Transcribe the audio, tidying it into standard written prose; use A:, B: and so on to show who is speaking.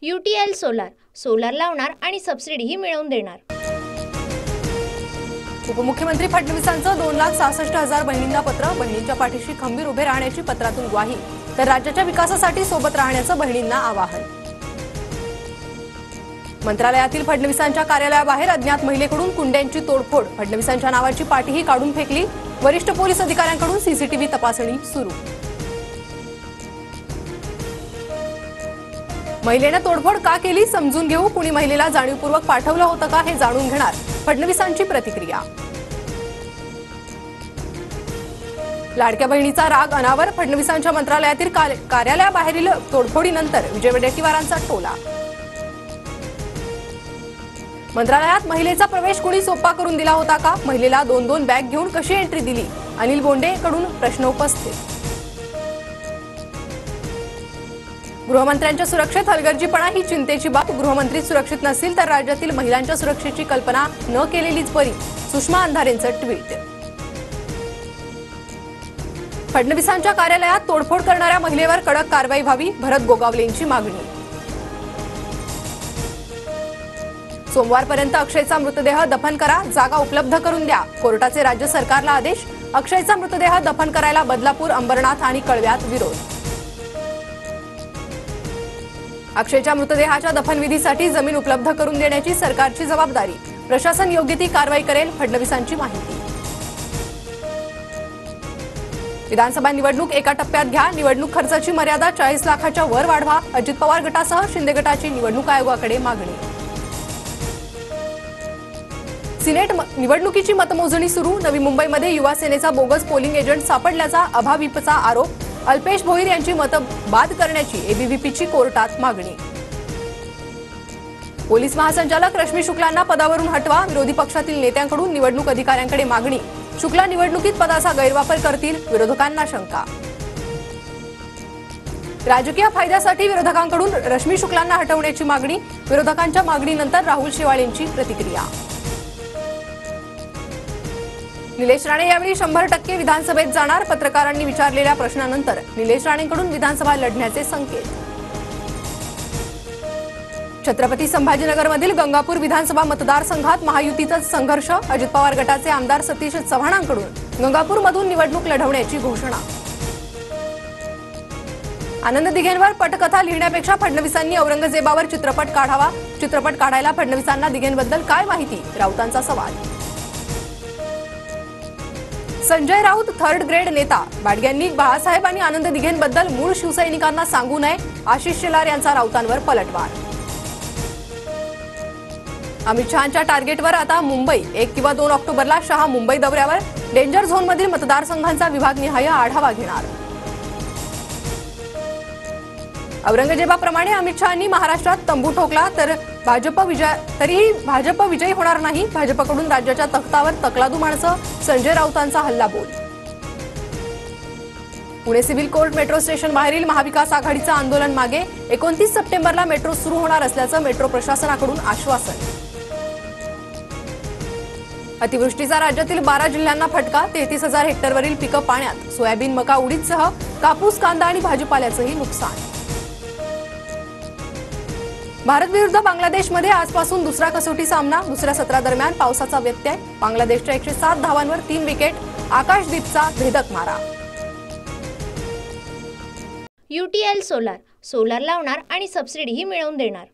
A: UTL solar लावणार आणि सबसिडीही मिळवून देणार।
B: उपमुख्यमंत्री फडणवीसांचं 2,66,000 बहिणींना पत्र। बहिणींच्या पाठीशी खंबीर उभे राहण्याची पत्रातून ग्वाही, तर राज्याच्या विकासासाठी सोबत राहण्याचं बहिणींना आवाहन। मंत्रालयातील फडणवीसांच्या कार्यालयाबाहेर अज्ञात महिलेकडून कुंड्यांची तोडफोड, फडणवीसांच्या नावाची पाटीही काढून फेकली। वरिष्ठ पोलीस अधिकाऱ्यांकडून सीसीटीव्ही तपासणी सुरू। महिलेने तोडफोड का केली समजून घेऊ, कुणी महिलेला जाणीवपूर्वक पाठवलं होतं का हे जाणून घेणार, फडणवीसांची प्रतिक्रिया। लाडक्या बहिणीचा राग अनावर, फडणवीसांच्या मंत्रालयातील कार्यालयाबाहेरील तोडफोडीनंतर विजय वडेट्टीवारांचा टोला। मंत्रालयात महिलेचा प्रवेश कुणी सोपा करून दिला होता का, महिलेला 2-2 बॅग घेऊन कशी एंट्री दिली, अनिल बोंडेकडून प्रश्न उपस्थित। गृहमंत्र्यांच्या सुरक्षेत हलगर्जीपणा ही चिंतेची बाब, गृहमंत्री सुरक्षित नसतील तर राज्यातील महिलांच्या सुरक्षेची कल्पना न केलेलीच बरी, सुषमा अंधारेंचं ट्विट। फडणवीसांच्या कार्यालयात तोडफोड करणाऱ्या महिलेवर कडक कारवाई व्हावी, भरत गोगावलेंची मागणी। सोमवारपर्यंत अक्षयचा मृतदेह दफन करा, जागा उपलब्ध करून द्या, कोर्टाचे राज्य सरकारला आदेश। अक्षयचा मृतदेह दफन करायला बदलापूर, अंबरनाथ आणि कळव्यात विरोध। अक्षयच्या मृतदेहाच्या दफनविधीसाठी जमीन उपलब्ध करून देण्याची सरकारची जबाबदारी, प्रशासन योग्य ती कारवाई करेल, फडणवीसांची माहिती। विधानसभा निवडणूक एका टप्प्यात घ्या, निवडणूक खर्चाची मर्यादा 40 लाखाच्या वर वाढवा, अजित पवार गटासह शिंदे गटाची निवडणूक आयोगाकडे मागणी। सिनेट निवडणुकीची मतमोजणी सुरू, नवी मुंबईमध्ये युवा सेनेचा बोगस पोलिंग एजंट सापडल्याचा अभाविपचा आरोप, अल्पेश भोईर यांची मतं बाद करण्याची एबीव्हीपीची कोर्टात मागणी। पोलीस महासंचालक रश्मी शुक्लांना पदावरून हटवा, विरोधी पक्षातील नेत्यांकडून निवडणूक अधिकाऱ्यांकडे मागणी। शुक्ला निवडणुकीत पदाचा गैरवापर करतील, विरोधकांना शंका। राजकीय फायद्यासाठी विरोधकांकडून रश्मी शुक्लांना हटवण्याची मागणी, विरोधकांच्या मागणीनंतर राहुल शेवाळेंची प्रतिक्रिया। निलेश राणे यावेळी 100% विधानसभेत जाणार, पत्रकारांनी विचारलेल्या प्रश्नानंतर निलेश राणेंकडून विधानसभा लढण्याचे संकेत। छत्रपती संभाजीनगरमधील गंगापूर विधानसभा मतदारसंघात महायुतीचा संघर्ष, अजित पवार गटाचे आमदार सतीश चव्हाणांकडून गंगापूरमधून निवडणूक लढवण्याची घोषणा। आनंद दिघेंवर पटकथा लिहिण्यापेक्षा फडणवीसांनी औरंगजेबावर चित्रपट काढावा, चित्रपट काढायला फडणवीसांना दिघेंबद्दल काय माहिती, राऊतांचा सवाल। संजय राऊत थर्ड ग्रेड नेता, बाडग्यांनी बाळासाहेब आणि आनंद दिघेंबद्दल मूळ शिवसैनिकांना सांगू नये, आशिष शेलार यांचा राऊतांवर पलटवार। अमित शहांच्या टार्गेटवर आता मुंबई, 1 किंवा 2 ऑक्टोबरला शहा मुंबई दौऱ्यावर, डेंजर झोनमधील मतदारसंघांचा विभागनिहाय आढावा घेणार। औरंगजेबाप्रमाणे अमित शहांनी महाराष्ट्रात तंबू ठोकला तरीही भाजप विजयी होणार नाही, भाजपकडून राज्याच्या तख्तावर तकलादू माणसं, संजय राऊतांचा हल्लाबोल। Pune civil court metro station बाहेरील महाविकास आघाडीचं आंदोलन मागे, 29 सप्टेंबरला मेट्रो सुरू होणार असल्याचं मेट्रो प्रशासनाकडून आश्वासन। अतिवृष्टीचा राज्यातील 12 जिल्ह्यांना फटका, 33,000 हेक्टरवरील पिकं पाण्यात, सोयाबीन, मका, उडीदसह कापूस, कांदा आणि भाजीपाल्याचंही नुकसान। भारत विरुद्ध बांगलादेशमध्ये आजपासून दुसरा कसोटी सामना, दुसऱ्या सत्रादरम्यान पावसाचा व्यत्यय, बांगलादेशच्या 107 धावांवर 3 विकेट, आकाशदीपचा भेदक मारा।
A: UTL सोलार लावणार आणि सबसिडीही मिळवून देणार।